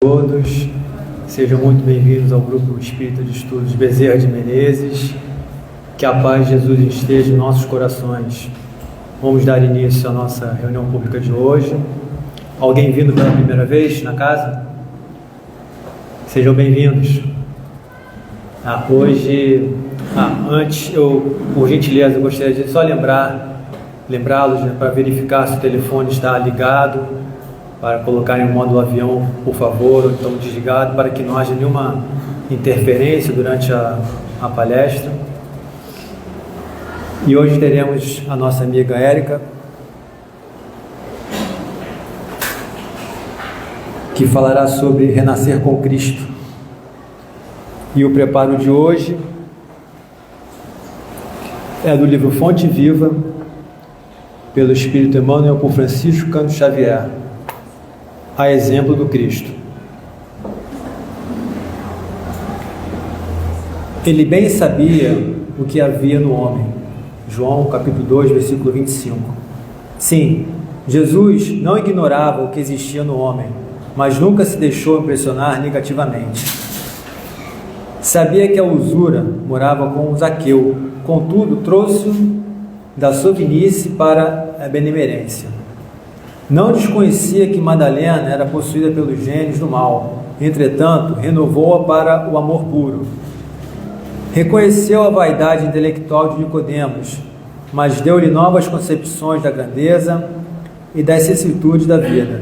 Todos, sejam muito bem-vindos ao Grupo Espírita de Estudos Bezerra de Menezes. Que a paz de Jesus esteja em nossos corações. Vamos dar início à nossa reunião pública de hoje. Alguém vindo pela primeira vez na casa? Sejam bem-vindos. Antes, por gentileza, gostaria de só lembrá-los, para verificar se o telefone está ligado, para colocar em modo avião, por favor, ou então desligado, para que não haja nenhuma interferência durante a palestra. E hoje teremos a nossa amiga Érica, que falará sobre renascer com Cristo. E o preparo de hoje é do livro Fonte Viva, pelo Espírito Emmanuel, por Francisco Cândido Xavier, a exemplo do Cristo. Ele bem sabia o que havia no homem. João capítulo 2, versículo 25. Sim, Jesus não ignorava o que existia no homem, mas nunca se deixou impressionar negativamente. Sabia que a usura morava com Zaqueu, contudo trouxe-o da sovinice para a benemerência. Não desconhecia que Madalena era possuída pelos gênios do mal, entretanto, renovou-a para o amor puro. Reconheceu a vaidade intelectual de Nicodemos, mas deu-lhe novas concepções da grandeza e das vicissitudes da vida.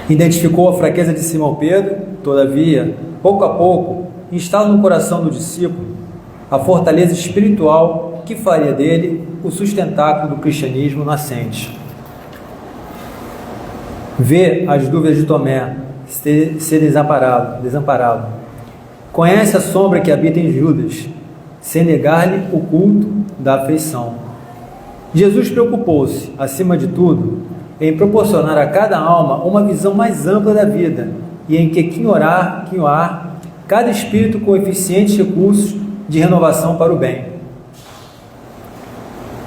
Identificou a fraqueza de Simão Pedro, todavia, pouco a pouco, instala no coração do discípulo a fortaleza espiritual que faria dele o sustentáculo do cristianismo nascente. Vê as dúvidas de Tomé ser desamparado. Conhece a sombra que habita em Judas, sem negar-lhe o culto da afeição. Jesus preocupou-se, acima de tudo, em proporcionar a cada alma uma visão mais ampla da vida e em quinhoar cada espírito com eficientes recursos de renovação para o bem.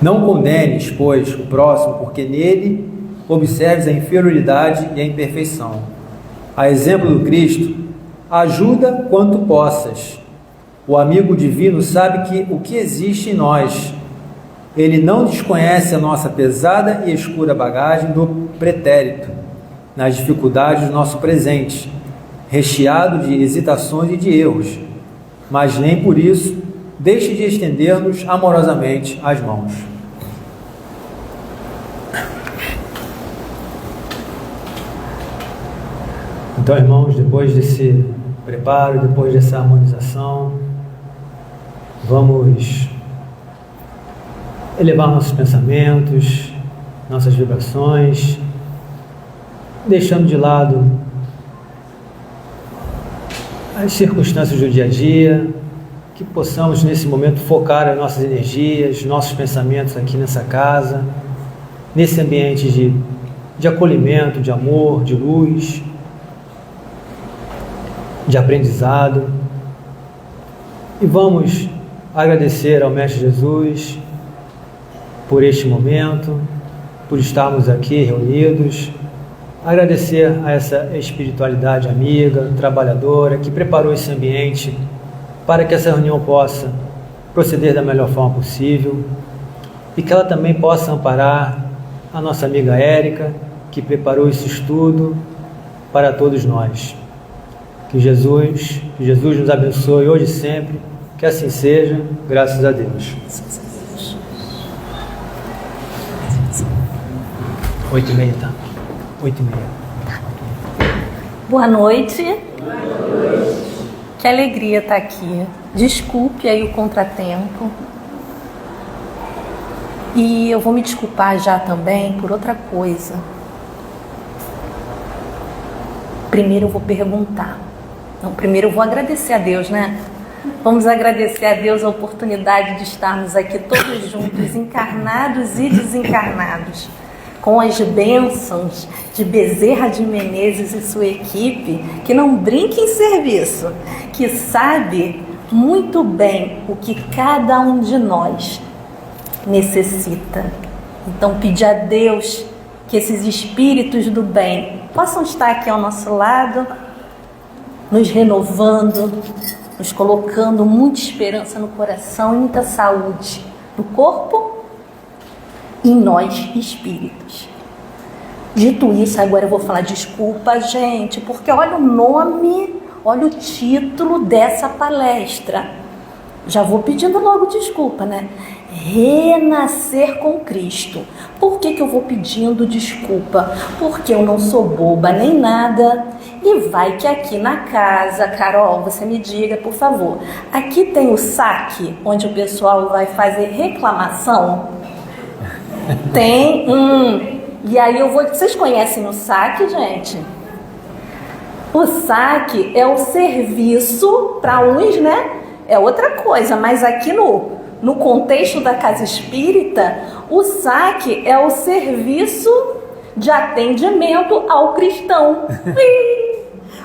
Não condenes, pois, o próximo, porque nele observes a inferioridade e a imperfeição. A exemplo do Cristo, ajuda quanto possas. O amigo divino sabe que o que existe em nós. Ele não desconhece a nossa pesada e escura bagagem do pretérito, nas dificuldades do nosso presente, recheado de hesitações e de erros, mas nem por isso deixe de estender-nos amorosamente as mãos. Então, irmãos, depois desse preparo, depois dessa harmonização, vamos elevar nossos pensamentos, nossas vibrações, deixando de lado as circunstâncias do dia a dia, que possamos nesse momento focar as nossas energias, nossos pensamentos aqui nessa casa, nesse ambiente de acolhimento, de amor, de luz, de aprendizado. E vamos agradecer ao Mestre Jesus por este momento, por estarmos aqui reunidos, agradecer a essa espiritualidade amiga, trabalhadora, que preparou esse ambiente para que essa reunião possa proceder da melhor forma possível e que ela também possa amparar a nossa amiga Érica, que preparou esse estudo para todos nós. Que Jesus nos abençoe hoje e sempre, que assim seja, graças a Deus. 8h30, tá? 8h30. Boa noite. Que alegria estar aqui. Desculpe aí o contratempo. E eu vou me desculpar já também por outra coisa. Primeiro eu vou perguntar. Não, primeiro eu vou agradecer a Deus, né? Vamos agradecer a Deus a oportunidade de estarmos aqui todos juntos, encarnados e desencarnados, com as bênçãos de Bezerra de Menezes e sua equipe, que não brinca em serviço, que sabe muito bem o que cada um de nós necessita. Então, pedir a Deus que esses espíritos do bem possam estar aqui ao nosso lado, nos renovando, nos colocando muita esperança no coração e muita saúde no corpo e em nós, espíritos. Dito isso, agora eu vou falar desculpa, gente, porque olha o nome, olha o título dessa palestra. Já vou pedindo logo desculpa, né? Renascer com Cristo. Por que eu vou pedindo desculpa? Porque eu não sou boba nem nada. E vai que aqui na casa, Carol, você me diga, por favor, aqui tem o saque, onde o pessoal vai fazer reclamação? Tem? E aí eu vou... Vocês conhecem o saque, gente? O saque é o serviço, para uns, né? É outra coisa, mas aqui no contexto da casa espírita, o saque é o serviço de atendimento ao cristão.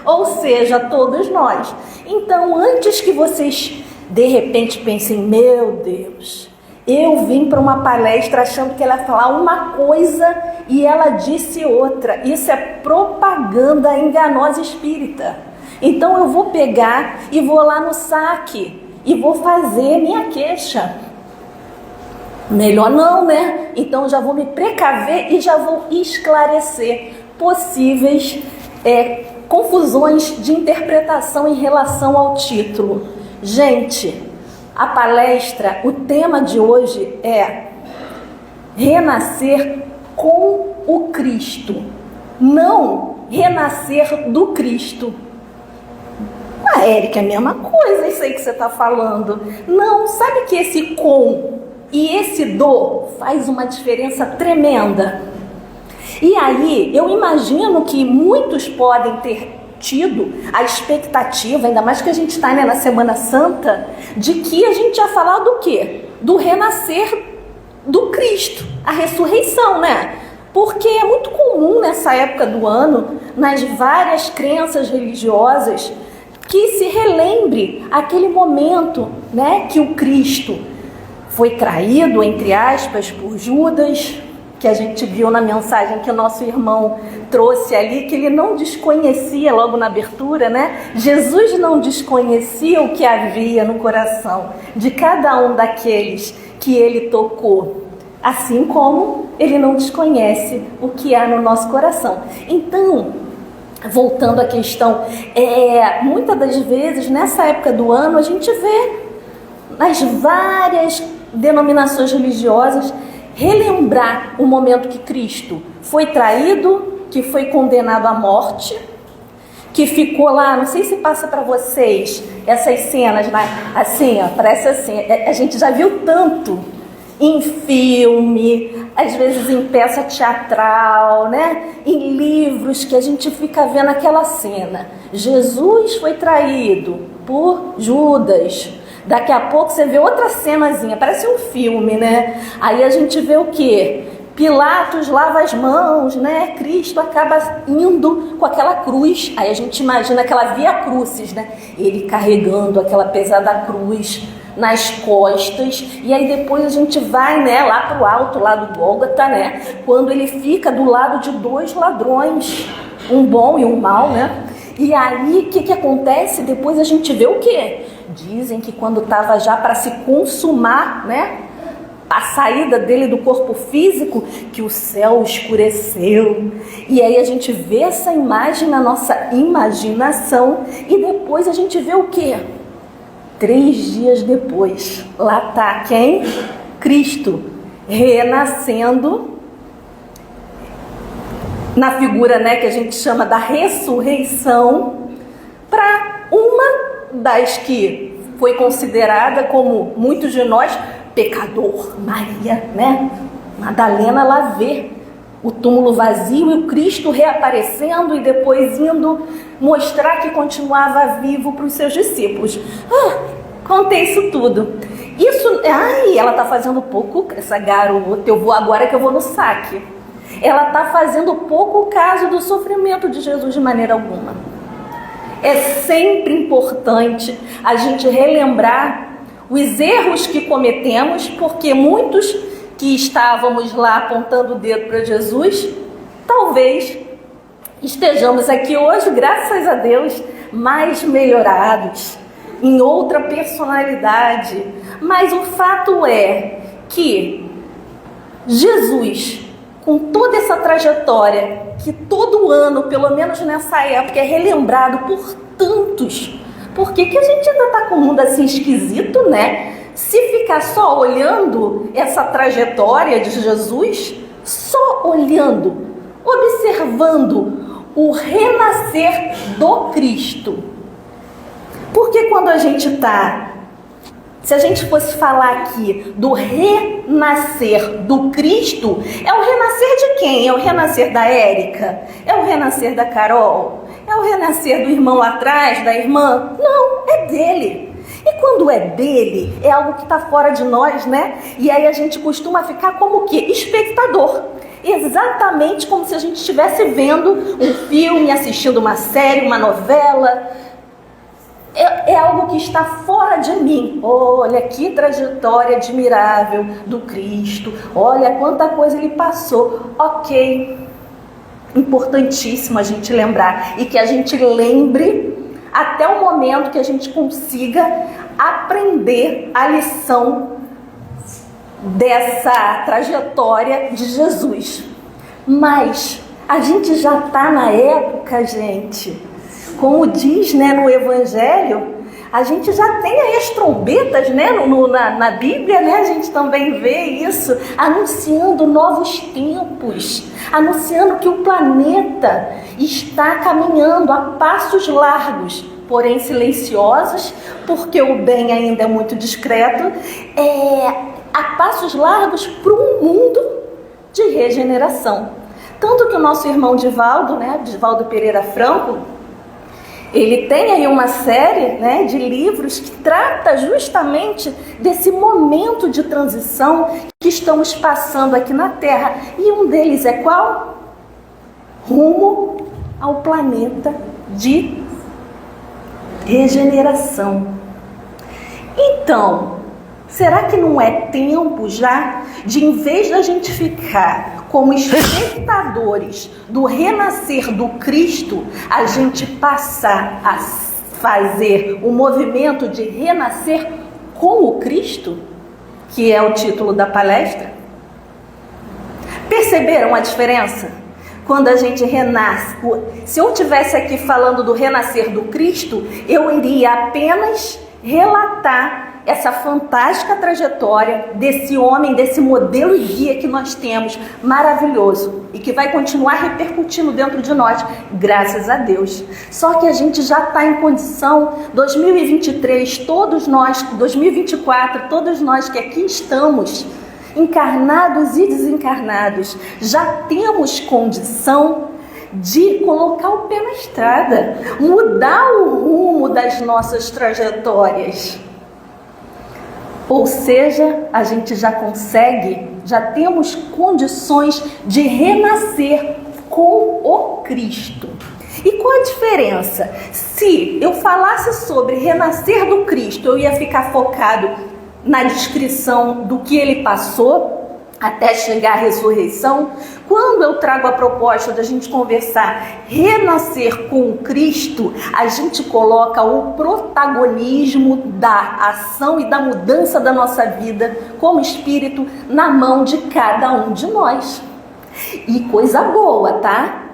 Ou seja, todos nós. Então, antes que vocês de repente pensem, meu Deus, eu vim para uma palestra achando que ela ia falar uma coisa e ela disse outra. Isso é propaganda enganosa espírita. Então eu vou pegar e vou lá no saque e vou fazer minha queixa. Melhor não, né? Então já vou me precaver e já vou esclarecer possíveis confusões de interpretação em relação ao título. Gente, a palestra, o tema de hoje é renascer com o Cristo, não renascer do Cristo. Ah, Érica, é a mesma coisa, isso aí que você está falando. Não, sabe que esse com e esse do faz uma diferença tremenda. E aí, eu imagino que muitos podem ter tido a expectativa, ainda mais que a gente está, né, na Semana Santa, de que a gente ia falar do quê? Do renascer do Cristo, a ressurreição, né? Porque é muito comum nessa época do ano, nas várias crenças religiosas, que se relembre aquele momento, né, que o Cristo foi traído, entre aspas, por Judas, que a gente viu na mensagem que o nosso irmão trouxe ali, que ele não desconhecia logo na abertura, né? Jesus não desconhecia o que havia no coração de cada um daqueles que ele tocou, assim como ele não desconhece o que há no nosso coração. Então, voltando à questão, muitas das vezes, nessa época do ano, a gente vê nas várias denominações religiosas relembrar o momento que Cristo foi traído, que foi condenado à morte, que ficou lá, não sei se passa para vocês essas cenas, né? Assim, ó, parece assim, a gente já viu tanto em filme, às vezes em peça teatral, né? Em livros que a gente fica vendo aquela cena. Jesus foi traído por Judas. Daqui a pouco você vê outra cenazinha, parece um filme, né? Aí a gente vê o quê? Pilatos lava as mãos, né? Cristo acaba indo com aquela cruz. Aí a gente imagina aquela via crucis, né? Ele carregando aquela pesada cruz nas costas. E aí depois a gente vai, né, lá pro alto, lá do Gólgota, né? Quando ele fica do lado de dois ladrões, um bom e um mau, né? E aí, o que acontece? Depois a gente vê o quê? Dizem que quando estava já para se consumar, né, a saída dele do corpo físico, que o céu escureceu. E aí a gente vê essa imagem na nossa imaginação e depois a gente vê o quê? 3 dias depois, lá está quem? Cristo, renascendo na figura, né, que a gente chama da ressurreição, para uma das que foi considerada como muitos de nós pecador, Maria, né? Madalena lá vê o túmulo vazio e o Cristo reaparecendo e depois indo mostrar que continuava vivo para os seus discípulos. Contei isso tudo. Isso, ela está fazendo pouco, essa garota, eu vou agora que eu vou no saque. Ela está fazendo pouco caso do sofrimento de Jesus de maneira alguma. É sempre importante a gente relembrar os erros que cometemos, porque muitos que estávamos lá apontando o dedo para Jesus, talvez estejamos aqui hoje, graças a Deus, mais melhorados, em outra personalidade. Mas o fato é que Jesus, com toda essa trajetória, que todo ano, pelo menos nessa época, é relembrado por tantos. Por que a gente ainda está com o mundo assim esquisito, né? Se ficar só olhando essa trajetória de Jesus, só olhando, observando o renascer do Cristo. Porque quando a gente está, se a gente fosse falar aqui do renascer do Cristo, é o renascer de quem? É o renascer da Érica? É o renascer da Carol? É o renascer do irmão lá atrás, da irmã? Não, é dele. E quando é dele, é algo que está fora de nós, né? E aí a gente costuma ficar como o quê? Espectador. Exatamente como se a gente estivesse vendo um filme, assistindo uma série, uma novela. É algo que está fora de mim. Olha que trajetória admirável do Cristo. Olha quanta coisa ele passou. Ok. Importantíssimo a gente lembrar. E que a gente lembre até o momento que a gente consiga aprender a lição dessa trajetória de Jesus. Mas a gente já está na época, gente, como diz, né, no Evangelho, a gente já tem as trombetas, né, na Bíblia, né, a gente também vê isso, anunciando novos tempos, anunciando que o planeta está caminhando a passos largos, porém silenciosos, porque o bem ainda é muito discreto, a passos largos para um mundo de regeneração. Tanto que o nosso irmão Divaldo, né, Divaldo Pereira Franco, ele tem aí uma série, né, de livros que trata justamente desse momento de transição que estamos passando aqui na Terra. E um deles é qual? Rumo ao planeta de regeneração. Então, será que não é tempo já de, em vez da gente ficar como espectadores do renascer do Cristo, a gente passar a fazer o movimento de renascer com o Cristo, que é o título da palestra? Perceberam a diferença? Quando a gente renasce, se eu estivesse aqui falando do renascer do Cristo, eu iria apenas relatar essa fantástica trajetória desse homem, desse modelo e guia que nós temos, maravilhoso, e que vai continuar repercutindo dentro de nós, graças a Deus. Só que a gente já está em condição, 2023, todos nós, 2024, todos nós que aqui estamos, encarnados e desencarnados, já temos condição de colocar o pé na estrada, mudar o rumo das nossas trajetórias. Ou seja, a gente já consegue, já temos condições de renascer com o Cristo. E qual a diferença? Se eu falasse sobre renascer do Cristo, eu ia ficar focado na descrição do que ele passou até chegar à ressurreição. Quando eu trago a proposta da gente conversar renascer com o Cristo, a gente coloca o protagonismo da ação e da mudança da nossa vida como espírito na mão de cada um de nós. E coisa boa, tá?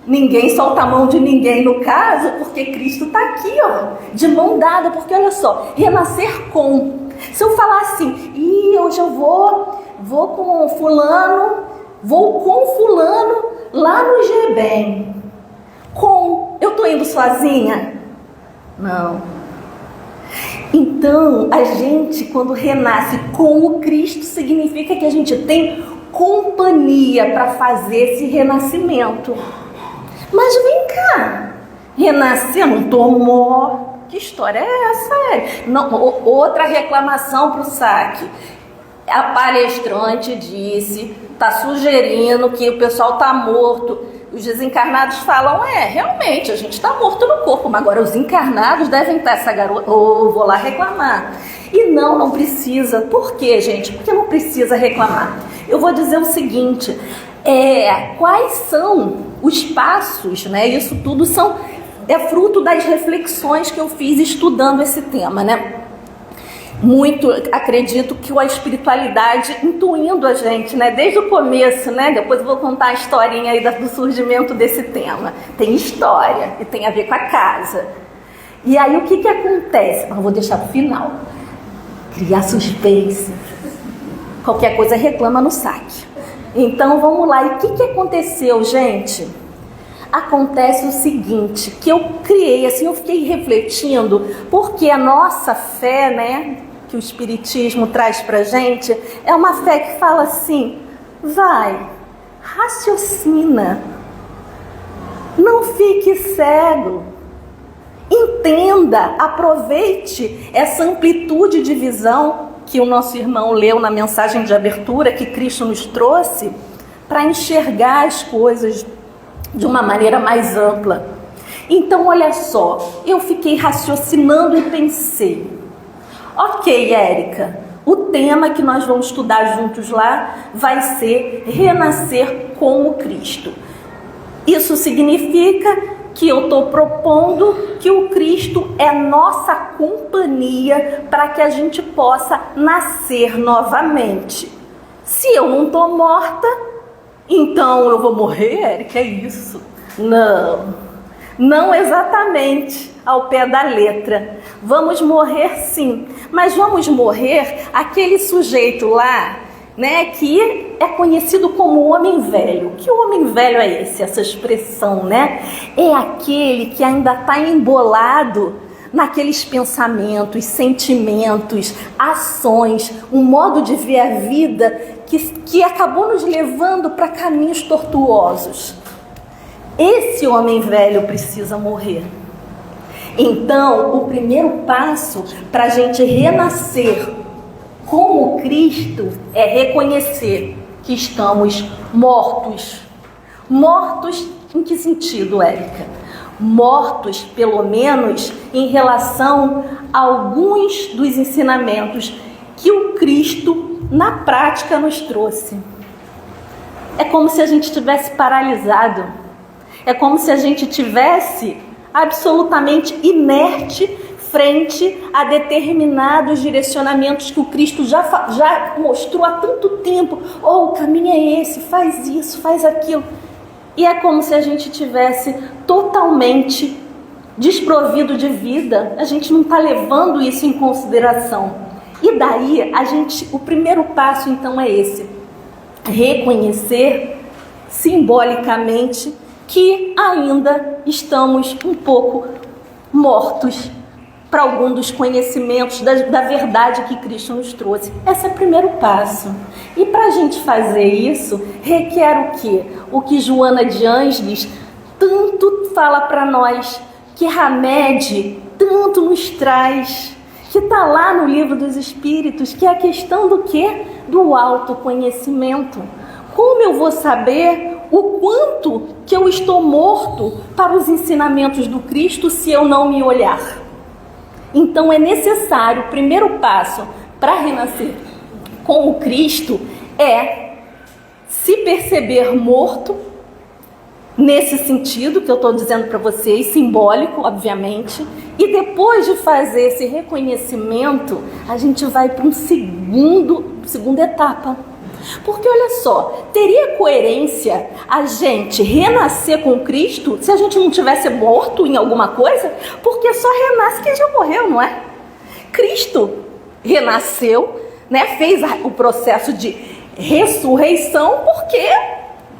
Ninguém solta a mão de ninguém no caso, porque Cristo está aqui, ó, de mão dada, porque olha só, renascer com. Se eu falar assim, hoje eu vou com fulano lá no GBEM. Eu tô indo sozinha? Não. Então, a gente, quando renasce com o Cristo, significa que a gente tem companhia para fazer esse renascimento. Mas vem cá, renascer, não tô morto. Que história é essa? Não, outra reclamação para o saque. A palestrante disse, está sugerindo que o pessoal está morto. Os desencarnados falam, realmente, a gente está morto no corpo, mas agora os encarnados devem estar essa garota. Vou lá reclamar. E não precisa. Por quê, gente? Porque não precisa reclamar. Eu vou dizer o seguinte, quais são os passos, né? Isso tudo é fruto das reflexões que eu fiz estudando esse tema, né? Muito, acredito que a espiritualidade intuindo a gente, né? Desde o começo, né? Depois eu vou contar a historinha aí do surgimento desse tema. Tem história e tem a ver com a casa. E aí o que acontece? Eu vou deixar para o final. Criar suspense. Qualquer coisa reclama no saque. Então vamos lá. E o que aconteceu, gente? Acontece o seguinte, que eu criei, assim, eu fiquei refletindo, porque a nossa fé, né, que o Espiritismo traz pra gente, é uma fé que fala assim, vai, raciocina, não fique cego, entenda, aproveite essa amplitude de visão que o nosso irmão leu na mensagem de abertura que Cristo nos trouxe, para enxergar as coisas de uma maneira mais ampla. Então, olha só, eu fiquei raciocinando e pensei, ok, Érica, o tema que nós vamos estudar juntos lá vai ser renascer como Cristo. Isso significa que eu estou propondo que o Cristo é nossa companhia para que a gente possa nascer novamente. Se eu não estou morta, então eu vou morrer, Érica, é isso? Não exatamente ao pé da letra. Vamos morrer sim, mas vamos morrer aquele sujeito lá, né, que é conhecido como homem velho. Que homem velho é esse? Essa expressão, né? É aquele que ainda está embolado naqueles pensamentos, sentimentos, ações, um modo de ver a vida que acabou nos levando para caminhos tortuosos. Esse homem velho precisa morrer. Então, o primeiro passo para a gente renascer como Cristo é reconhecer que estamos mortos. Mortos em que sentido, Érica? Mortos, pelo menos, em relação a alguns dos ensinamentos que o Cristo, na prática, nos trouxe. É como se a gente estivesse paralisado. É como se a gente estivesse absolutamente inerte frente a determinados direcionamentos que o Cristo já mostrou há tanto tempo. Oh, o caminho é esse, faz isso, faz aquilo. E é como se a gente tivesse totalmente desprovido de vida. A gente não está levando isso em consideração. E daí, o primeiro passo então é esse. Reconhecer simbolicamente que ainda estamos um pouco mortos para algum dos conhecimentos da verdade que Cristo nos trouxe. Esse é o primeiro passo. E para a gente fazer isso, requer o quê? O que Joana de Ângeles tanto fala para nós, que Hamed tanto nos traz, que está lá no Livro dos Espíritos, que é a questão do quê? Do autoconhecimento. Como eu vou saber o quanto que eu estou morto para os ensinamentos do Cristo se eu não me olhar? Então é necessário, o primeiro passo para renascer com o Cristo é se perceber morto, nesse sentido que eu estou dizendo para vocês, simbólico, obviamente, e depois de fazer esse reconhecimento, a gente vai para segunda etapa. Porque olha só, teria coerência a gente renascer com Cristo se a gente não tivesse morto em alguma coisa? Porque só renasce quem já morreu, não é? Cristo renasceu, né, fez o processo de ressurreição porque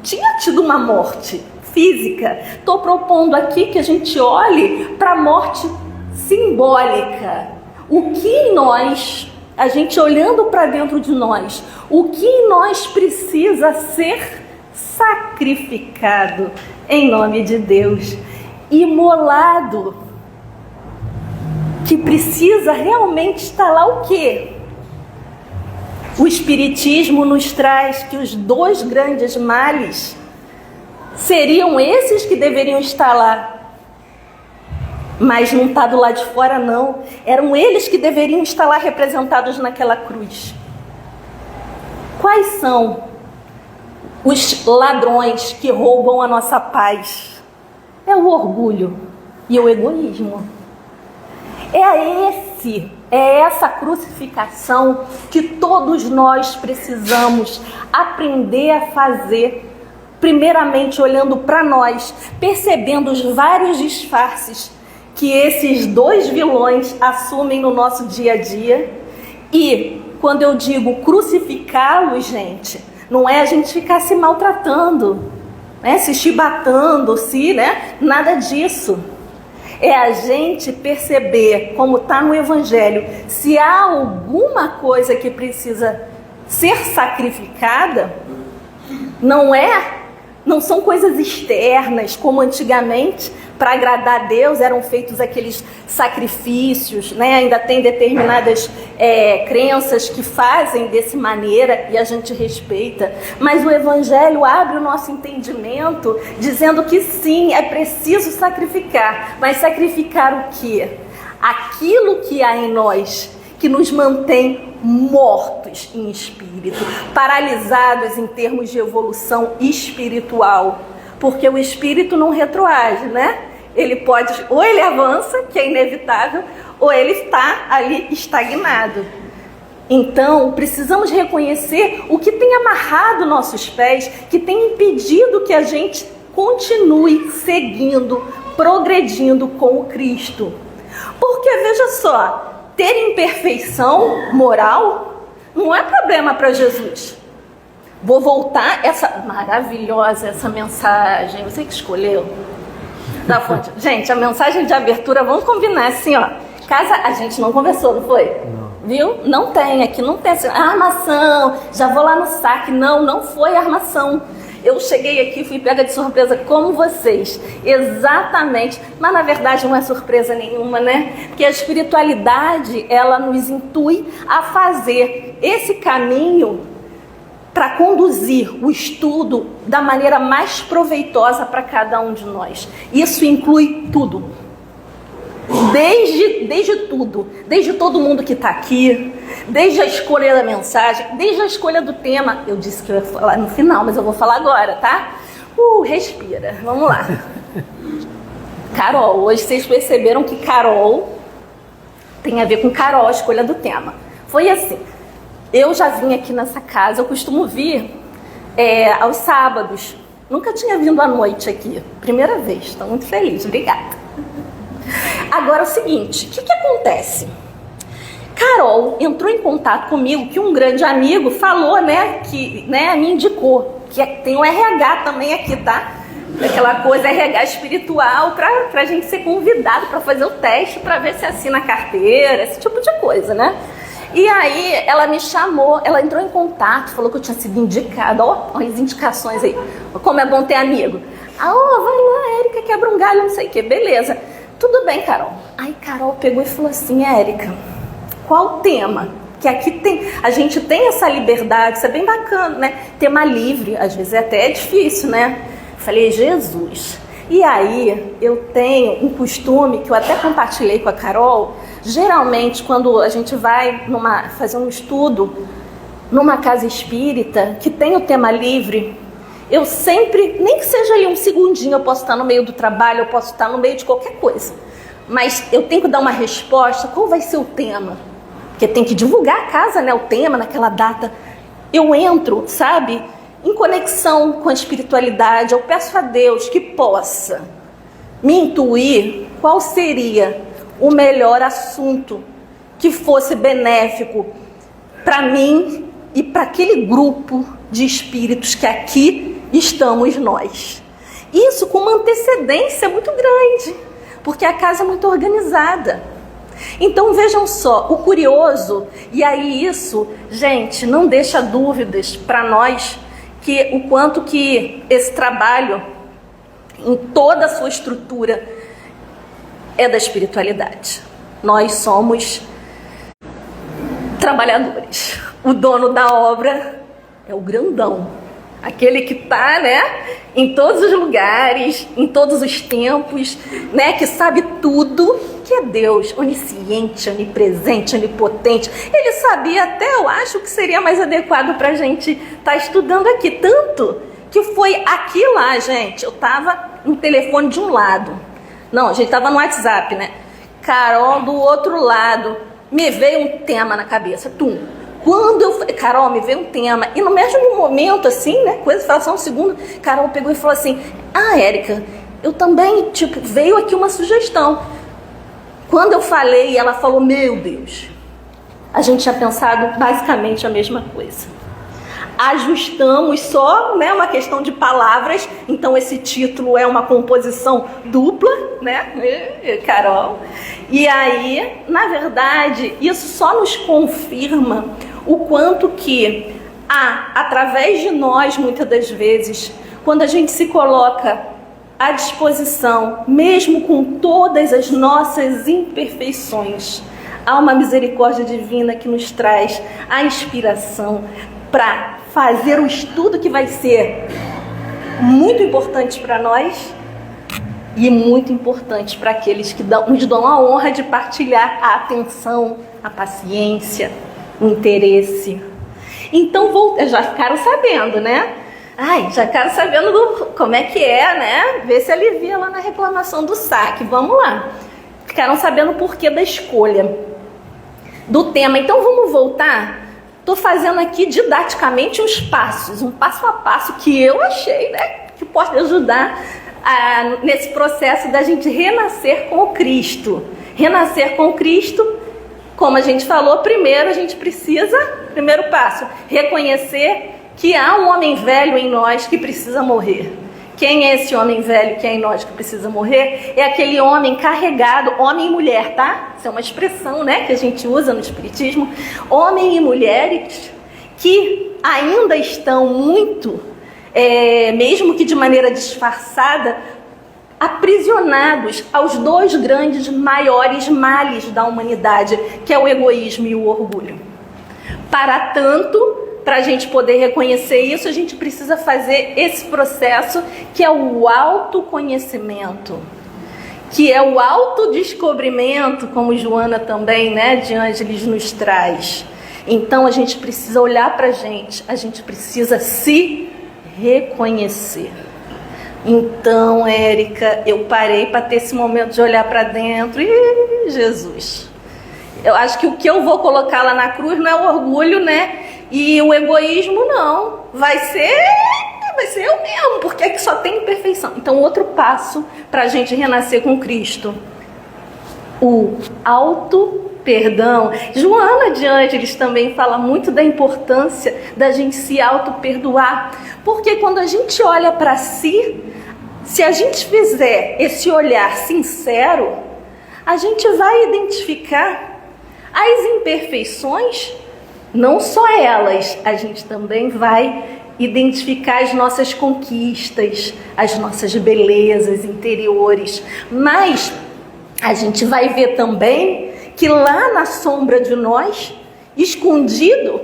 tinha tido uma morte física. Estou propondo aqui que a gente olhe para a morte simbólica. O que em nós, a gente olhando para dentro de nós, o que em nós precisa ser sacrificado em nome de Deus, imolado, que precisa realmente estar lá o quê? O Espiritismo nos traz que os dois grandes males seriam esses que deveriam estar lá. Mas não está do lado de fora, não. Eram eles que deveriam estar lá representados naquela cruz. Quais são os ladrões que roubam a nossa paz. É o orgulho e o egoísmo. É essa crucificação que todos nós precisamos aprender a fazer, primeiramente olhando para nós, percebendo os vários disfarces que esses dois vilões assumem no nosso dia a dia. E quando eu digo crucificá-los, gente, não é a gente ficar se maltratando, né? Se chibatando, nada disso. É a gente perceber, como está no Evangelho, se há alguma coisa que precisa ser sacrificada, não são coisas externas, como antigamente, para agradar a Deus, eram feitos aqueles sacrifícios, né? Ainda tem determinadas crenças que fazem dessa maneira e a gente respeita. Mas o Evangelho abre o nosso entendimento, dizendo que sim, é preciso sacrificar. Mas sacrificar o quê? Aquilo que há em nós, que nos mantém mortos em espírito, paralisados em termos de evolução espiritual. Porque o espírito não retroage, né? Ele pode, ou ele avança, que é inevitável, ou ele está ali estagnado. Então, precisamos reconhecer o que tem amarrado nossos pés, que tem impedido que a gente continue seguindo, progredindo com o Cristo. Porque, veja só, ter imperfeição moral não é problema para Jesus. Vou voltar, essa mensagem, você que escolheu, da fonte. Gente, a mensagem de abertura, vamos combinar assim, ó. Casa, a gente não conversou, não foi? Não. Viu? Não tem, aqui não tem assim, armação, já vou lá no saque. Não foi armação. Eu cheguei aqui, fui pega de surpresa como vocês, exatamente, mas na verdade não é surpresa nenhuma, né? Porque a espiritualidade, ela nos intui a fazer esse caminho para conduzir o estudo da maneira mais proveitosa para cada um de nós. Isso inclui tudo. Desde tudo, desde todo mundo que está aqui, desde a escolha da mensagem, desde a escolha do tema. Eu disse que eu ia falar no final, mas eu vou falar agora, tá? Respira, vamos lá. Carol, hoje vocês perceberam que Carol tem a ver com Carol, a escolha do tema. Foi assim, eu já vim aqui nessa casa, eu costumo vir aos sábados. Nunca tinha vindo à noite aqui, primeira vez, estou muito feliz, obrigada. Agora é o seguinte, o que acontece? Carol entrou em contato comigo, que um grande amigo falou, que me indicou, que tem o RH também aqui, tá? Aquela coisa RH espiritual, pra gente ser convidado para fazer o teste, para ver se assina a carteira, esse tipo de coisa, né? E aí ela me chamou, ela entrou em contato, falou que eu tinha sido indicada, ó as indicações aí, como é bom ter amigo. Vai lá, Érica quebra um galho, não sei o que, beleza. Tudo bem, Carol. Aí Carol pegou e falou assim, Érica, qual o tema? Que aqui a gente tem essa liberdade, isso é bem bacana, né? Tema livre, às vezes até é difícil, né? Falei, Jesus. E aí eu tenho um costume que eu até compartilhei com a Carol. Geralmente quando a gente vai fazer um estudo numa casa espírita que tem o tema livre, eu sempre, nem que seja ali um segundinho, eu posso estar no meio do trabalho, eu posso estar no meio de qualquer coisa, mas eu tenho que dar uma resposta, qual vai ser o tema? Porque tem que divulgar a casa, né, o tema naquela data. Eu entro, sabe, em conexão com a espiritualidade, eu peço a Deus que possa me intuir qual seria o melhor assunto que fosse benéfico para mim e para aquele grupo de espíritos que aqui estamos nós. Isso com uma antecedência muito grande, porque a casa é muito organizada. Então vejam só, o curioso, e aí isso, gente, não deixa dúvidas para nós que o quanto que esse trabalho, em toda a sua estrutura, é da espiritualidade. Nós somos trabalhadores. O dono da obra é o grandão, aquele que está, em todos os lugares, em todos os tempos, que sabe tudo, que é Deus, onisciente, onipresente, onipotente. Ele sabia até, eu acho que seria mais adequado para a gente estar estudando aqui, tanto que foi aqui lá, gente. Eu tava no telefone de um lado. Não, a gente tava no WhatsApp, né? Carol, do outro lado, me veio um tema na cabeça. Quando eu falei, Carol, me veio um tema. E no mesmo momento, assim, né? Coisa, fala só um segundo. Carol pegou e falou assim: Érica, eu também, veio aqui uma sugestão. Quando eu falei, ela falou: meu Deus. A gente tinha pensado basicamente a mesma coisa. Ajustamos só, né, uma questão de palavras. Então esse título é uma composição dupla, né, Carol? E aí, na verdade, isso só nos confirma o quanto que através de nós, muitas das vezes, quando a gente se coloca à disposição, mesmo com todas as nossas imperfeições, há uma misericórdia divina que nos traz a inspiração para fazer o estudo que vai ser muito importante para nós e muito importante para aqueles que nos dão a honra de partilhar a atenção, a paciência, o interesse. Então, já ficaram sabendo, né? Já ficaram sabendo como é que é, né? Vê se alivia lá na reclamação do saque. Vamos lá. Ficaram sabendo o porquê da escolha do tema. Então, vamos voltar. Estou fazendo aqui didaticamente uns passos, um passo a passo que eu achei, né, que pode ajudar nesse processo da gente renascer com o Cristo. Renascer com o Cristo, como a gente falou, primeiro a gente precisa, primeiro passo, reconhecer que há um homem velho em nós que precisa morrer. Quem é esse homem velho que é em nós que precisa morrer? É aquele homem carregado, homem e mulher, tá? Isso é uma expressão, né, que a gente usa no Espiritismo. Homem e mulheres que ainda estão muito, mesmo que de maneira disfarçada, aprisionados aos dois grandes, maiores males da humanidade, que é o egoísmo e o orgulho. Para tanto, para a gente poder reconhecer isso, a gente precisa fazer esse processo que é o autoconhecimento, que é o autodescobrimento, como Joana também, né, de Ângeles nos traz. Então a gente precisa olhar para a gente precisa se reconhecer. Então, Érica, eu parei para ter esse momento de olhar para dentro e Jesus. Eu acho que o que eu vou colocar lá na cruz não é o orgulho, né? E o egoísmo não, vai ser eu mesmo, porque aqui só tem imperfeição. Então, outro passo para a gente renascer com Cristo, o auto-perdão. Joana de Ângeles também fala muito da importância da gente se auto-perdoar, porque quando a gente olha para si, se a gente fizer esse olhar sincero, a gente vai identificar as imperfeições. Não só elas, a gente também vai identificar as nossas conquistas, as nossas belezas interiores. Mas a gente vai ver também que lá na sombra de nós, escondido,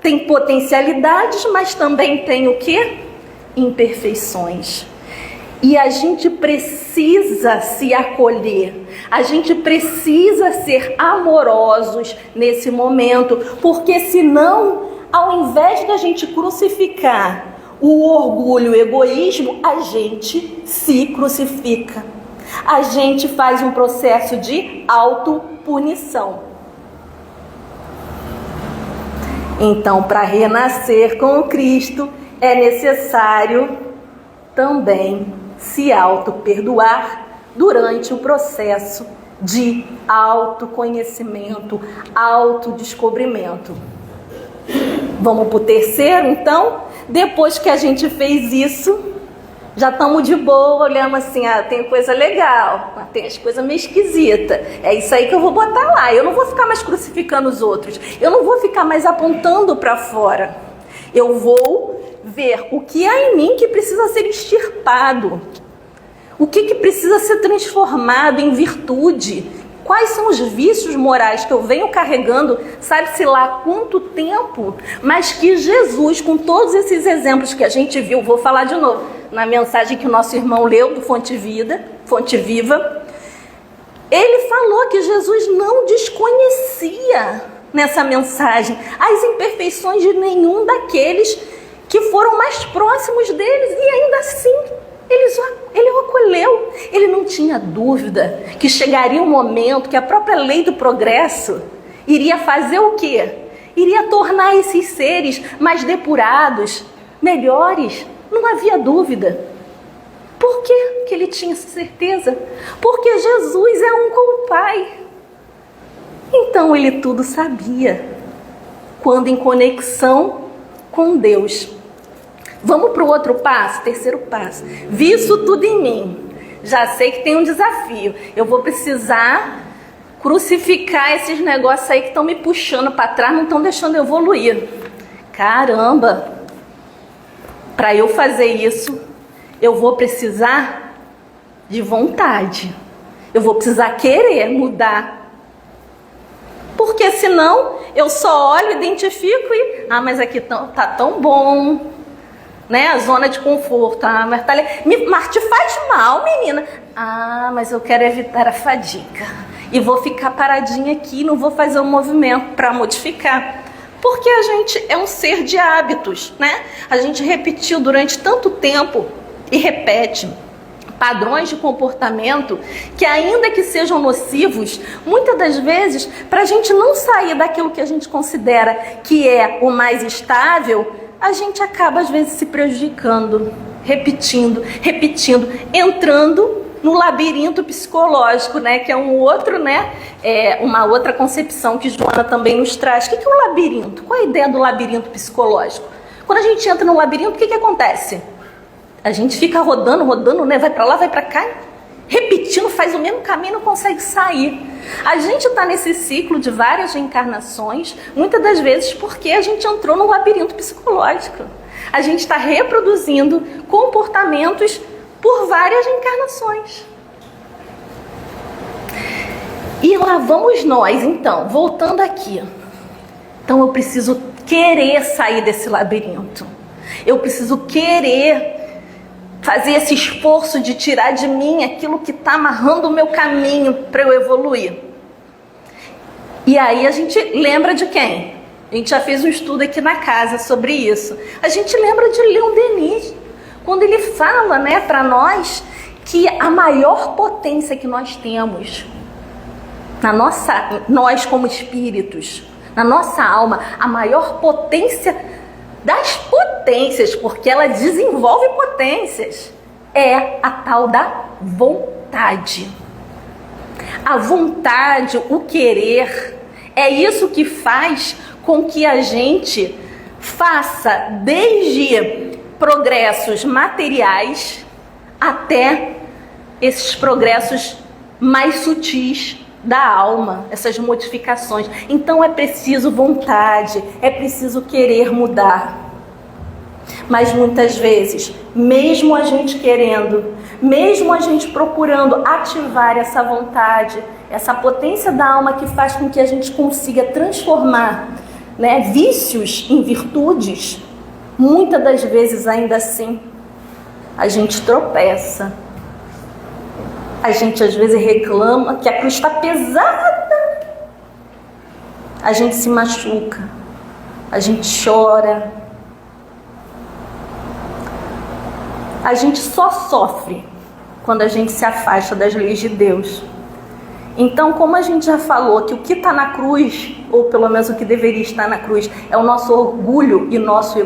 tem potencialidades, mas também tem o quê? Imperfeições. E a gente precisa se acolher, a gente precisa ser amorosos nesse momento, porque senão, ao invés de a gente crucificar o orgulho, o egoísmo, a gente se crucifica. A gente faz um processo de autopunição. Então, para renascer com o Cristo, é necessário também se auto-perdoar durante o processo de autoconhecimento, autodescobrimento. Vamos para o terceiro, então? Depois que a gente fez isso, já estamos de boa, olhando assim, tem coisa legal, tem as coisas meio esquisitas. É isso aí que eu vou botar lá. Eu não vou ficar mais crucificando os outros. Eu não vou ficar mais apontando para fora. Eu vou ver o que há em mim que precisa ser extirpado. O que precisa ser transformado em virtude. Quais são os vícios morais que eu venho carregando, sabe-se lá há quanto tempo, mas que Jesus, com todos esses exemplos que a gente viu, vou falar de novo, na mensagem que o nosso irmão leu do Fonte Viva, ele falou que Jesus não desconhecia nessa mensagem as imperfeições de nenhum daqueles que foram mais próximos deles, e ainda assim ele o acolheu. Ele não tinha dúvida que chegaria um momento que a própria lei do progresso iria fazer o quê? Iria tornar esses seres mais depurados, melhores. Não havia dúvida. Por que ele tinha essa certeza? Porque Jesus é um com o Pai. Então ele tudo sabia, quando em conexão com Deus. Vamos para o outro passo, terceiro passo. Vi isso tudo em mim. Já sei que tem um desafio. Eu vou precisar crucificar esses negócios aí que estão me puxando para trás, não estão deixando eu evoluir. Caramba! Para eu fazer isso, eu vou precisar de vontade. Eu vou precisar querer mudar. Porque senão eu só olho, identifico e... mas aqui tá tão bom, né? A zona de conforto. Mas tá ali. Mas te faz mal, menina. Mas eu quero evitar a fadiga. E vou ficar paradinha aqui, não vou fazer um movimento para modificar. Porque a gente é um ser de hábitos, né? A gente repetiu durante tanto tempo e repete padrões de comportamento que, ainda que sejam nocivos, muitas das vezes, para a gente não sair daquilo que a gente considera que é o mais estável, a gente acaba às vezes se prejudicando, repetindo, entrando no labirinto psicológico, né? Que é um outro, né? Uma outra concepção que Joana também nos traz. O que é o labirinto? Qual é a ideia do labirinto psicológico? Quando a gente entra no labirinto, o que acontece? A gente fica rodando, né? Vai para lá, vai para cá, repetindo, faz o mesmo caminho, não consegue sair. A gente está nesse ciclo de várias reencarnações, muitas das vezes porque a gente entrou no labirinto psicológico. A gente está reproduzindo comportamentos por várias encarnações. E lá vamos nós, então, voltando aqui. Então eu preciso querer sair desse labirinto. Eu preciso querer fazer esse esforço de tirar de mim aquilo que está amarrando o meu caminho para eu evoluir. E aí a gente lembra de quem? A gente já fez um estudo aqui na casa sobre isso. A gente lembra de Leon Denis, quando ele fala, né, para nós que a maior potência que nós temos, nós como espíritos, na nossa alma, a maior potência das potências, porque ela desenvolve potências, é a tal da vontade. A vontade, o querer, é isso que faz com que a gente faça desde progressos materiais até esses progressos mais sutis da alma, essas modificações. Então é preciso vontade, é preciso querer mudar. Mas muitas vezes, mesmo a gente querendo, mesmo a gente procurando ativar essa vontade, essa potência da alma que faz com que a gente consiga transformar, né, vícios em virtudes, muitas das vezes ainda assim a gente tropeça. A gente às vezes reclama que a cruz está pesada. A gente se machuca. A gente chora. A gente só sofre quando a gente se afasta das leis de Deus. Então, como a gente já falou que o que está na cruz, ou pelo menos o que deveria estar na cruz, é o nosso orgulho e nosso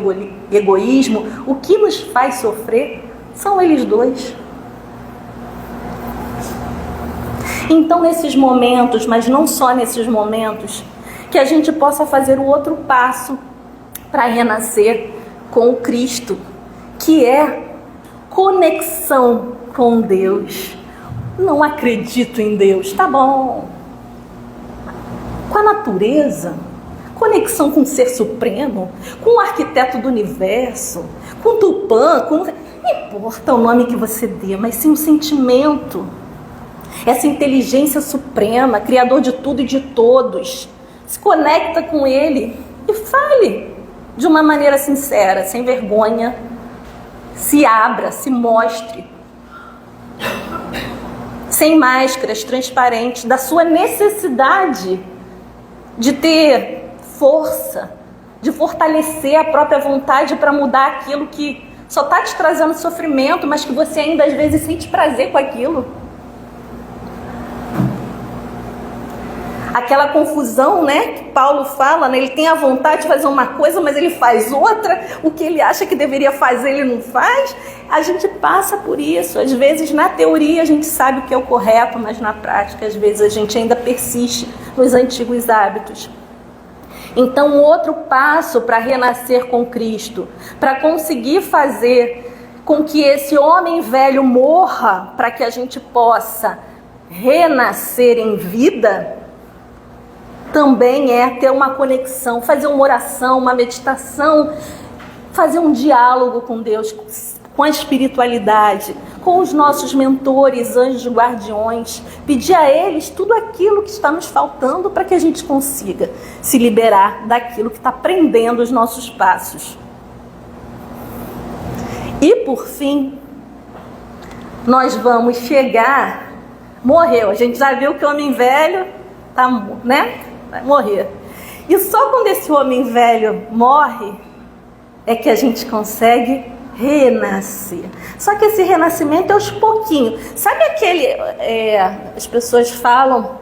egoísmo, o que nos faz sofrer são eles dois. Então, nesses momentos, mas não só nesses momentos, que a gente possa fazer o outro passo para renascer com o Cristo, que é conexão com Deus. Não acredito em Deus, tá bom. Com a natureza, conexão com o Ser Supremo, com o Arquiteto do Universo, com Tupã, não importa o nome que você dê, mas sim o sentimento. Essa inteligência suprema, criador de tudo e de todos, se conecta com ele e fale de uma maneira sincera, sem vergonha, se abra, se mostre, sem máscaras, transparente, da sua necessidade de ter força, de fortalecer a própria vontade para mudar aquilo que só está te trazendo sofrimento, mas que você ainda às vezes sente prazer com aquilo. Aquela confusão, né, que Paulo fala, né, ele tem a vontade de fazer uma coisa, mas ele faz outra, o que ele acha que deveria fazer, ele não faz. A gente passa por isso, às vezes na teoria a gente sabe o que é o correto, mas na prática, às vezes a gente ainda persiste nos antigos hábitos. Então, outro passo para renascer com Cristo, para conseguir fazer com que esse homem velho morra, para que a gente possa renascer em vida, também é ter uma conexão, fazer uma oração, uma meditação, fazer um diálogo com Deus, com a espiritualidade, com os nossos mentores, anjos guardiões, pedir a eles tudo aquilo que está nos faltando para que a gente consiga se liberar daquilo que está prendendo os nossos passos. E por fim, nós vamos chegar, morreu, a gente já viu que o homem velho tá, né? Vai morrer. E só quando esse homem velho morre é que a gente consegue renascer. Só que esse renascimento é aos pouquinhos. Sabe aquele... as pessoas falam...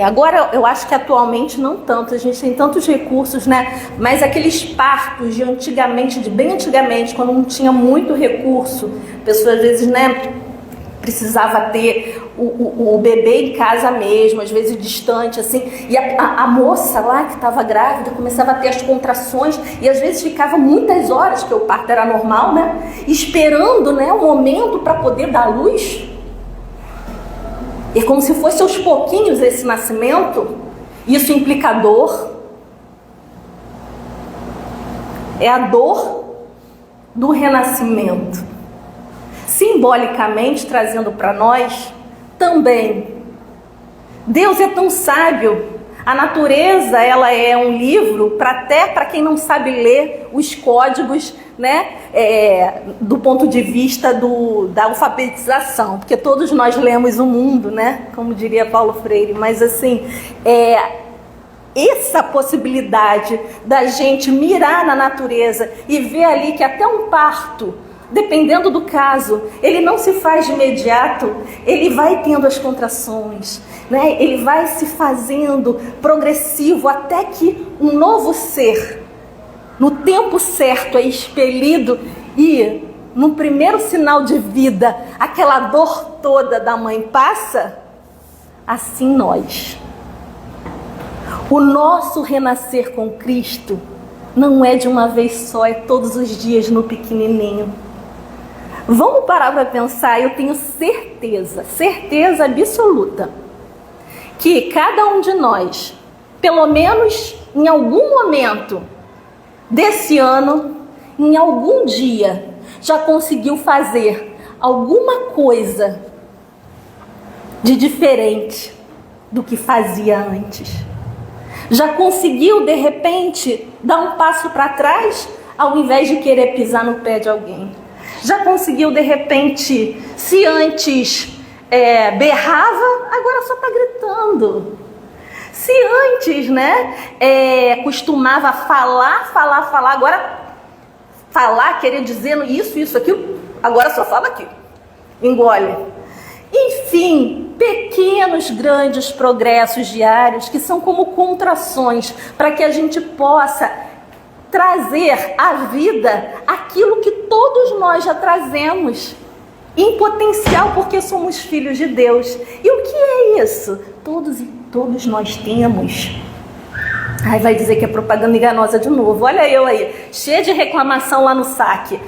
agora eu acho que atualmente não tanto. A gente tem tantos recursos, né? Mas aqueles partos de antigamente, de bem antigamente, quando não tinha muito recurso, a pessoa às vezes, né, precisava ter o bebê em casa mesmo, às vezes distante, assim, e a moça lá que estava grávida começava a ter as contrações e às vezes ficava muitas horas, que o parto era normal, né, esperando, né, o momento para poder dar luz. E como se fosse aos pouquinhos esse nascimento. Isso implica dor. É a dor do renascimento. Simbolicamente, trazendo para nós também. Deus é tão sábio. A natureza, ela é um livro até para quem não sabe ler os códigos, né, do ponto de vista da alfabetização, porque todos nós lemos o mundo, né, como diria Paulo Freire, mas assim, essa possibilidade da gente mirar na natureza e ver ali que até um parto, dependendo do caso, ele não se faz de imediato, ele vai tendo as contrações, né? Ele vai se fazendo progressivo até que um novo ser, no tempo certo, é expelido e no primeiro sinal de vida, aquela dor toda da mãe passa, assim nós. O nosso renascer com Cristo não é de uma vez só, é todos os dias no pequenininho. Vamos parar para pensar, eu tenho certeza absoluta, que cada um de nós, pelo menos em algum momento desse ano, em algum dia, já conseguiu fazer alguma coisa de diferente do que fazia antes. Já conseguiu, de repente, dar um passo para trás, ao invés de querer pisar no pé de alguém. Já conseguiu, de repente, se antes berrava, agora só está gritando. Se antes, né, costumava falar, agora falar, querer dizer isso, aquilo, agora só fala aqui, engole. Enfim, pequenos, grandes progressos diários que são como contrações para que a gente possa trazer à vida aquilo que todos nós já trazemos em potencial, porque somos filhos de Deus. E o que é isso? Todos nós temos. Ai, vai dizer que é propaganda enganosa de novo. Olha eu aí, cheia de reclamação lá no saque.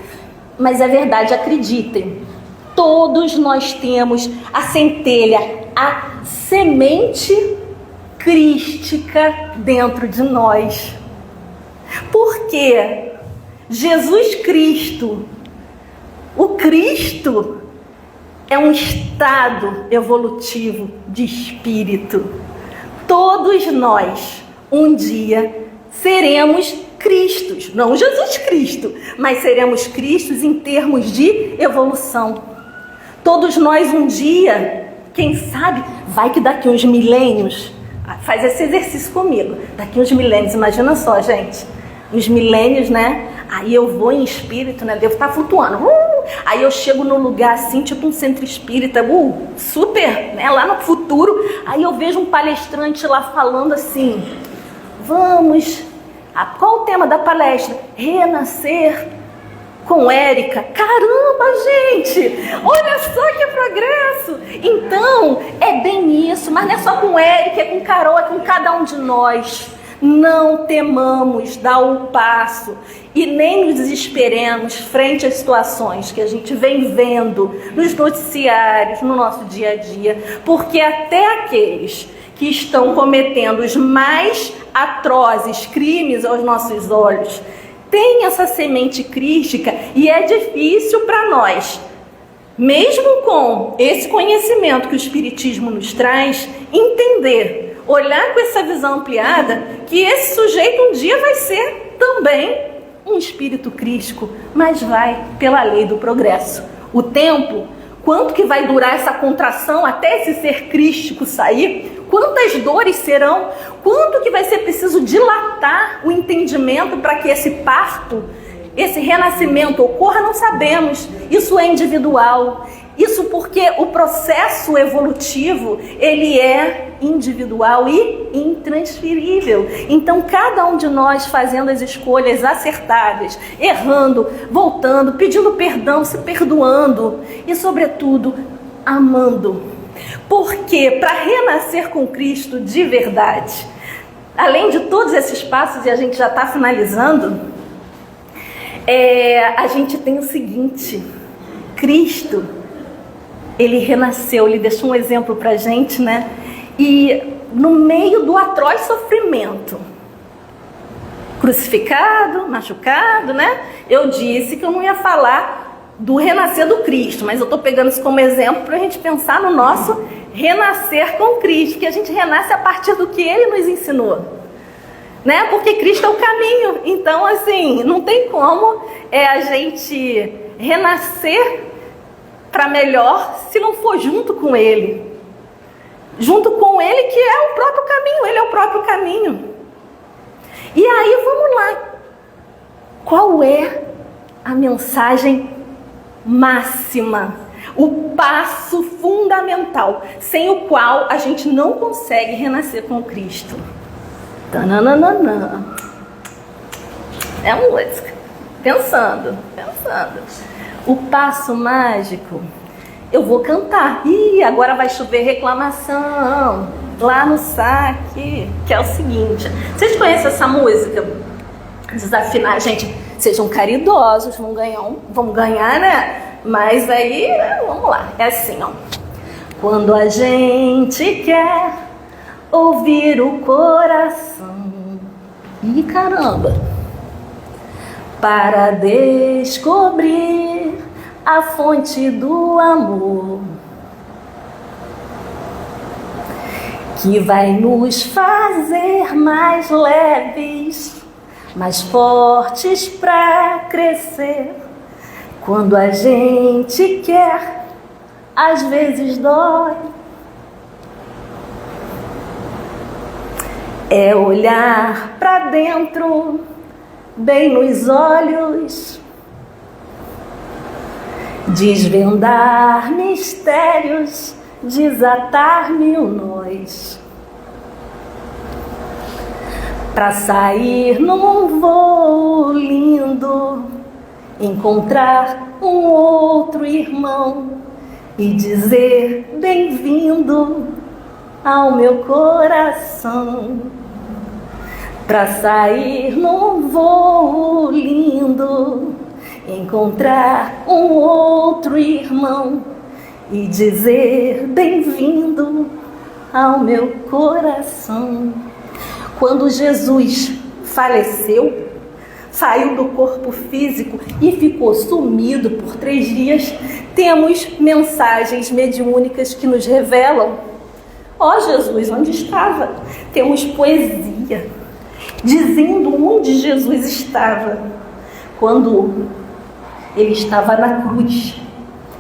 Mas é verdade, acreditem. Todos nós temos a centelha, a semente crística dentro de nós. Porque Jesus Cristo, o Cristo, é um estado evolutivo de espírito. Todos nós, um dia, seremos Cristos. Não Jesus Cristo, mas seremos Cristos em termos de evolução. Todos nós, um dia, quem sabe, vai que daqui uns milênios, Faz esse exercício comigo. Daqui uns milênios, imagina só, gente. Uns milênios, né? Aí eu vou em espírito, né? Devo estar flutuando. Aí eu chego num lugar assim, tipo um centro espírita, super, né? Lá no futuro. Aí eu vejo um palestrante lá falando assim: vamos. Qual o tema da palestra? Renascer com Érica. Caramba, gente! Olha só que progresso! Então, é bem isso, mas não é só com Érica, é com Carol, é com cada um de nós. Não temamos dar o passo e nem nos desesperemos frente às situações que a gente vem vendo nos noticiários, no nosso dia a dia, porque até aqueles que estão cometendo os mais atrozes crimes aos nossos olhos têm essa semente crística, e é difícil para nós, mesmo com esse conhecimento que o Espiritismo nos traz, entender, olhar com essa visão ampliada, que esse sujeito um dia vai ser também um espírito crístico, mas vai pela lei do progresso. O tempo, quanto que vai durar essa contração até esse ser crístico sair? Quantas dores serão? Quanto que vai ser preciso dilatar o entendimento para que esse parto, esse renascimento ocorra? Não sabemos. Isso é individual. Isso porque o processo evolutivo, ele é individual e intransferível. Então, cada um de nós fazendo as escolhas acertadas, errando, voltando, pedindo perdão, se perdoando e, sobretudo, amando. Porque para renascer com Cristo de verdade, além de todos esses passos, e a gente já está finalizando, a gente tem o seguinte: Cristo, ele renasceu, ele deixou um exemplo para a gente, né? E no meio do atroz sofrimento, crucificado, machucado, né? Eu disse que eu não ia falar do renascer do Cristo, mas eu estou pegando isso como exemplo para a gente pensar no nosso renascer com Cristo, que a gente renasce a partir do que Ele nos ensinou, né? Porque Cristo é o caminho. Então, assim, não tem como a gente renascer para melhor se não for junto com Ele. Junto com Ele, que é o próprio caminho. Ele é o próprio caminho. E aí, vamos lá. Qual é a mensagem máxima? O passo fundamental, sem o qual a gente não consegue renascer com Cristo. Tananana. É uma música. Pensando. O passo mágico, eu vou cantar. Ih, agora vai chover reclamação lá no saque, que é o seguinte. Vocês conhecem essa música? Desafinar, gente, sejam caridosos, vamos ganhar, né? Mas aí, vamos lá, é assim, ó. Quando a gente quer ouvir o coração, ih, caramba, para descobrir a fonte do amor, que vai nos fazer mais leves, mais fortes para crescer. Quando a gente quer, às vezes dói. É olhar para dentro, bem nos olhos, desvendar mistérios, desatar mil nós, para sair num voo lindo, encontrar um outro irmão e dizer bem-vindo ao meu coração. Para sair num voo lindo, encontrar um outro irmão e dizer bem-vindo ao meu coração. Quando Jesus faleceu, saiu do corpo físico e ficou sumido por 3 dias, temos mensagens mediúnicas que nos revelam: ó Jesus, onde estava? Temos poesia dizendo onde Jesus estava quando ele estava na cruz.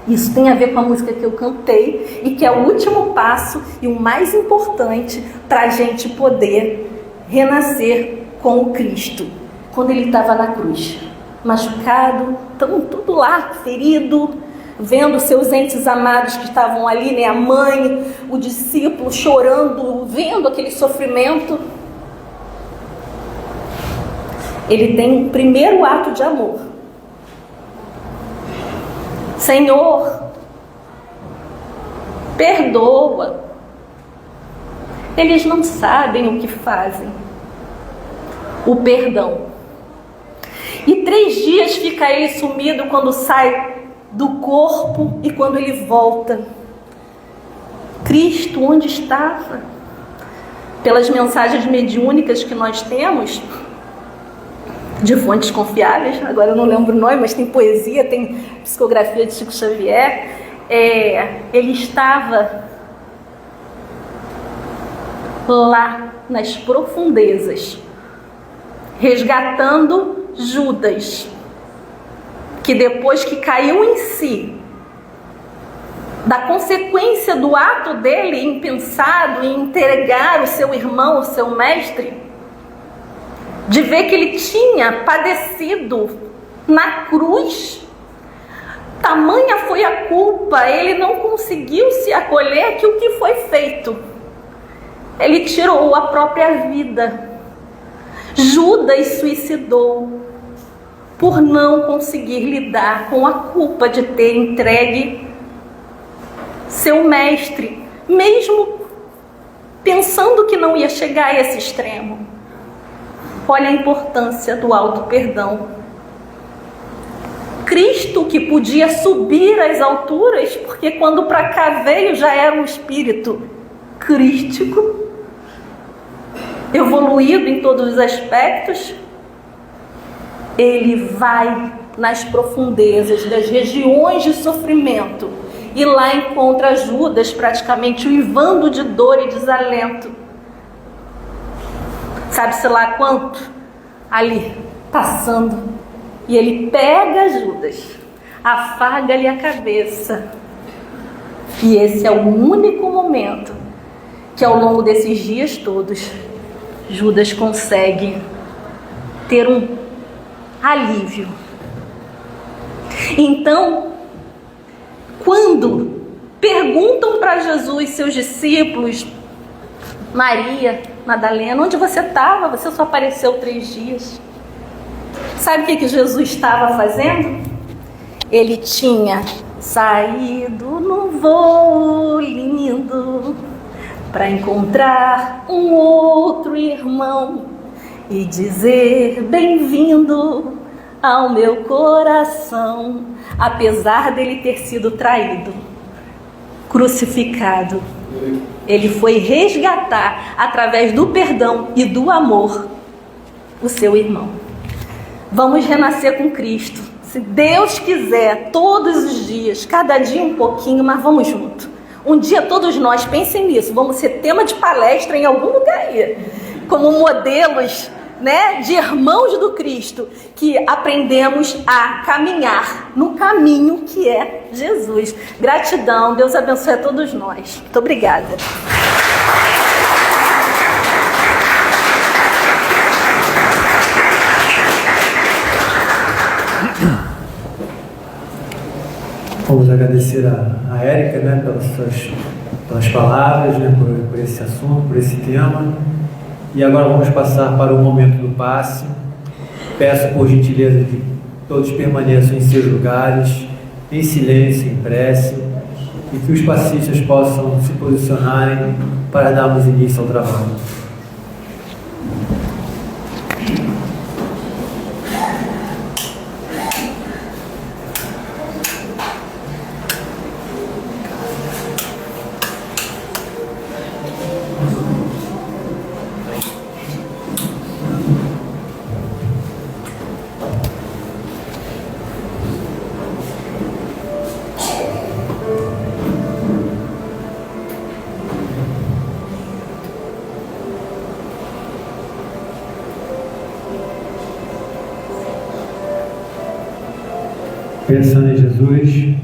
Isso tem a ver com a música que eu cantei e que é o último passo e o mais importante para a gente poder renascer com o Cristo. Quando ele estava na cruz, machucado, tudo lá, ferido, vendo seus entes amados que estavam ali, né? A mãe, o discípulo chorando, vendo aquele sofrimento. Ele tem um primeiro ato de amor. Senhor, perdoa. Eles não sabem o que fazem. O perdão. E 3 dias fica ele sumido quando sai do corpo e quando ele volta. Cristo, onde estava? Pelas mensagens mediúnicas que nós temos, de fontes confiáveis, agora eu não lembro o nome, mas tem poesia, tem psicografia de Chico Xavier, ele estava lá nas profundezas, resgatando Judas, que depois que caiu em si, da consequência do ato dele impensado em entregar o seu irmão, o seu mestre, de ver que ele tinha padecido na cruz, tamanha foi a culpa, ele não conseguiu se acolher que o que foi feito, ele tirou a própria vida. Judas suicidou por não conseguir lidar com a culpa de ter entregue seu mestre, mesmo pensando que não ia chegar a esse extremo. Olha a importância do auto-perdão. Cristo, que podia subir às alturas, porque quando para cá veio já era um espírito crístico, evoluído em todos os aspectos, ele vai nas profundezas das regiões de sofrimento e lá encontra Judas praticamente uivando de dor e desalento. Sabe-se lá quanto? Ali, passando. E ele pega Judas, afaga-lhe a cabeça. E esse é o único momento que ao longo desses dias todos, Judas consegue ter um alívio. Então, quando perguntam para Jesus, seus discípulos, Maria, Madalena, onde você estava? Você só apareceu 3 dias. Sabe o que Jesus estava fazendo? Ele tinha saído num voo lindo para encontrar um outro irmão e dizer bem-vindo ao meu coração, apesar dele ter sido traído, crucificado. Ele foi resgatar, através do perdão e do amor, o seu irmão. Vamos renascer com Cristo. Se Deus quiser, todos os dias, cada dia um pouquinho, mas vamos junto. Um dia todos nós, pensem nisso, vamos ser tema de palestra em algum lugar aí, como modelos, né, de irmãos do Cristo, que aprendemos a caminhar no caminho que é Jesus. Gratidão, Deus abençoe a todos nós. Muito obrigada. Vamos agradecer a Érica, né, pelas palavras, né, por esse assunto, por esse tema. E agora vamos passar para o momento do passe. Peço por gentileza que todos permaneçam em seus lugares, em silêncio, em prece, e que os passistas possam se posicionarem para darmos início ao trabalho. Pensando em Jesus,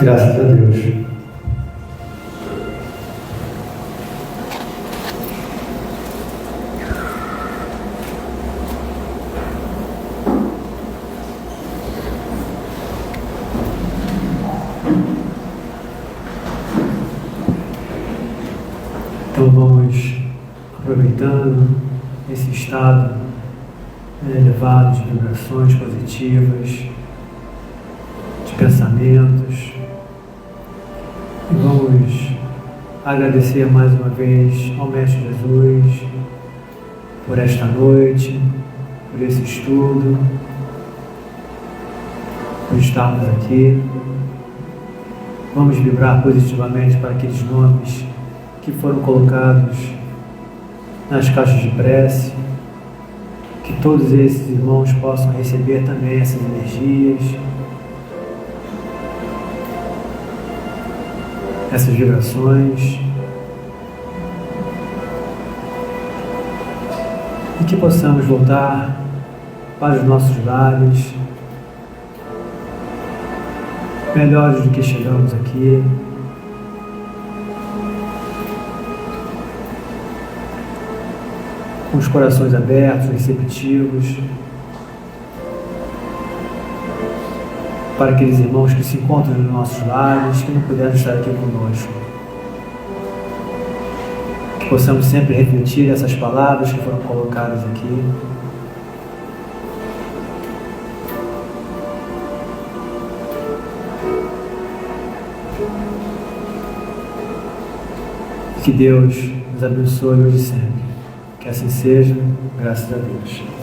Graças a Deus. Então vamos aproveitando esse estado elevado de vibrações positivas, de pensamentos, e vamos agradecer mais uma vez ao Mestre Jesus por esta noite, por esse estudo, por estarmos aqui. Vamos vibrar positivamente para aqueles nomes que foram colocados nas caixas de prece, que todos esses irmãos possam receber também essas energias, essas vibrações, e que possamos voltar para os nossos lares melhores do que chegamos aqui, com os corações abertos, receptivos, para aqueles irmãos que se encontram nos nossos lares, que não puderam estar aqui conosco. Que possamos sempre refletir essas palavras que foram colocadas aqui. Que Deus nos abençoe hoje e sempre. Que assim seja, graças a Deus.